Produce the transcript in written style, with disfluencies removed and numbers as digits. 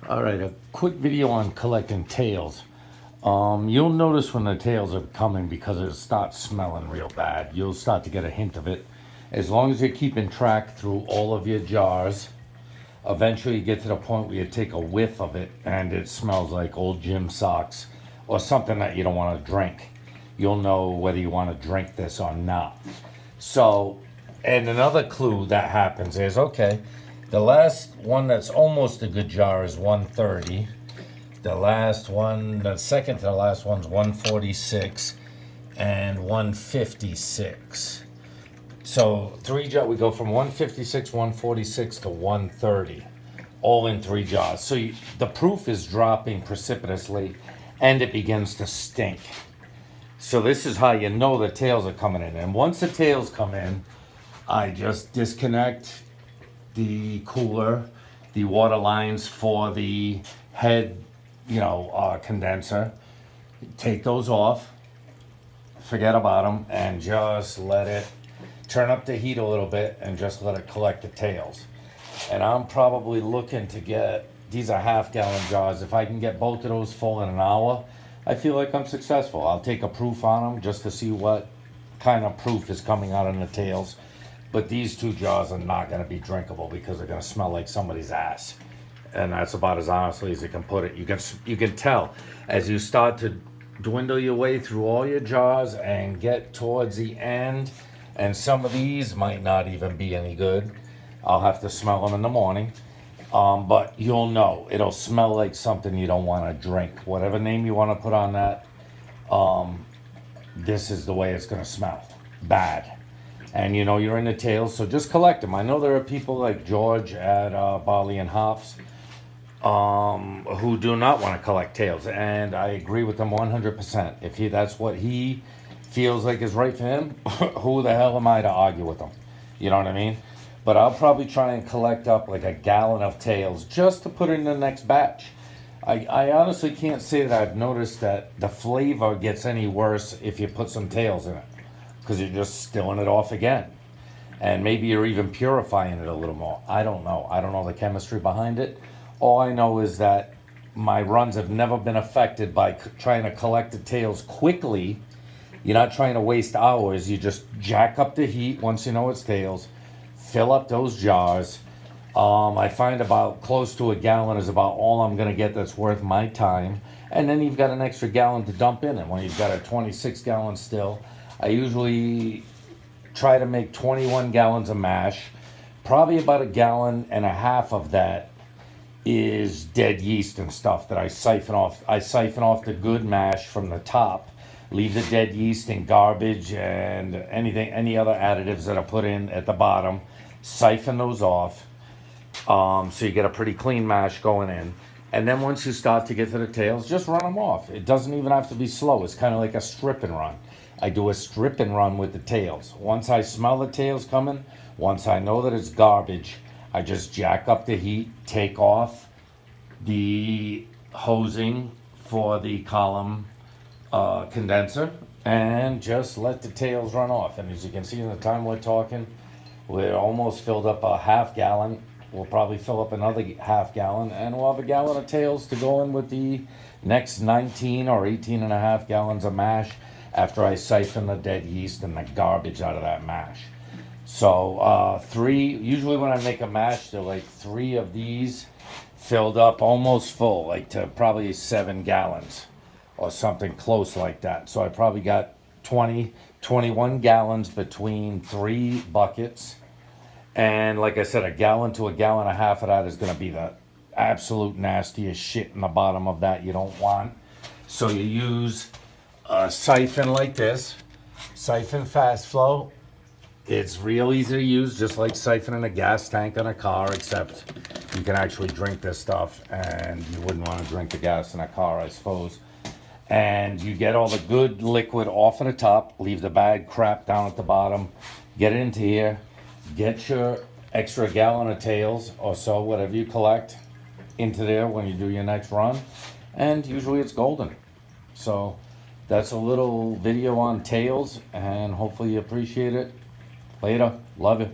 All right, a quick video on collecting tails. You'll notice when the tails are coming because it starts smelling real bad. You'll start to get a hint of it. As long as you're keeping track through all of your jars, eventually you get to the point where you take a whiff of it and it smells like old gym socks or something that you don't want to drink. You'll know whether you want to drink this or not. So, and another clue that happens is, okay, the last one that's almost a good jar is 130. The last one, the second to the last one's 146 and 156. So three jars, we go from 156, 146 to 130, all in three jars. So the proof is dropping precipitously and it begins to stink. So this is how you know the tails are coming in. And once the tails come in, I just disconnect the cooler, the water lines for the head, condenser. Take those off, forget about them, and just let it turn up the heat a little bit and just let it collect the tails. And I'm probably looking to get, these are half-gallon jars. If I can get both of those full in an hour, I feel like I'm successful. I'll take a proof on them just to see what kind of proof is coming out in the tails. But these two jars are not going to be drinkable because they're going to smell like somebody's ass. And that's about as honestly as you can put it. You can tell as you start to dwindle your way through all your jars and get towards the end, and some of these might not even be any good. I'll have to smell them in the morning. But you'll know. It'll smell like something you don't want to drink. Whatever name you want to put on that, this is the way it's going to smell. Bad. And you're in the tails, so just collect them. I know there are people like George at Barley and Hops who do not want to collect tails, and I agree with them 100%. If that's what he feels like is right for him, who the hell am I to argue with him? You know what I mean? But I'll probably try and collect up like a gallon of tails just to put in the next batch. I honestly can't say that I've noticed that the flavor gets any worse if you put some tails in it, because you're just stilling it off again. And maybe you're even purifying it a little more. I don't know. I don't know the chemistry behind it. All I know is that my runs have never been affected by trying to collect the tails quickly. You're not trying to waste hours. You just jack up the heat once you know it's tails. Fill up those jars. I find about close to a gallon is about all I'm going to get that's worth my time. And then you've got an extra gallon to dump in. And when you've got a 26-gallon still, I usually try to make 21 gallons of mash. Probably about a gallon and a half of that is dead yeast and stuff that I siphon off. I siphon off the good mash from the top, leave the dead yeast and garbage and any other additives that I put in at the bottom, siphon those off. So you get a pretty clean mash going in. And then once you start to get to the tails, just run them off. It doesn't even have to be slow. It's kind of like a strip and run. I do a strip and run with the tails. Once I smell the tails coming, once I know that it's garbage, I just jack up the heat, take off the hosing for the column condenser, and just let the tails run off. And as you can see in the time we're talking, we're almost filled up a half gallon. We'll probably fill up another half gallon, and we'll have a gallon of tails to go in with the next 19 or 18 and a half gallons of mash after I siphon the dead yeast and the garbage out of that mash. So usually when I make a mash, there are like 3 of these filled up almost full, like to probably 7 gallons or something close like that. So I probably got 21 gallons between 3 buckets. And like I said, a gallon to a gallon and a half of that is going to be the absolute nastiest shit in the bottom of that you don't want. So you use a siphon like this, siphon fast flow. It's real easy to use, just like siphoning a gas tank on a car, except you can actually drink this stuff, and you wouldn't want to drink the gas in a car, I suppose. And you get all the good liquid off of the top, leave the bad crap down at the bottom, get it into here, get your extra gallon of tails or so, whatever you collect, into there when you do your next run, and usually it's golden. So that's a little video on tails, and hopefully you appreciate it. Later. Love you.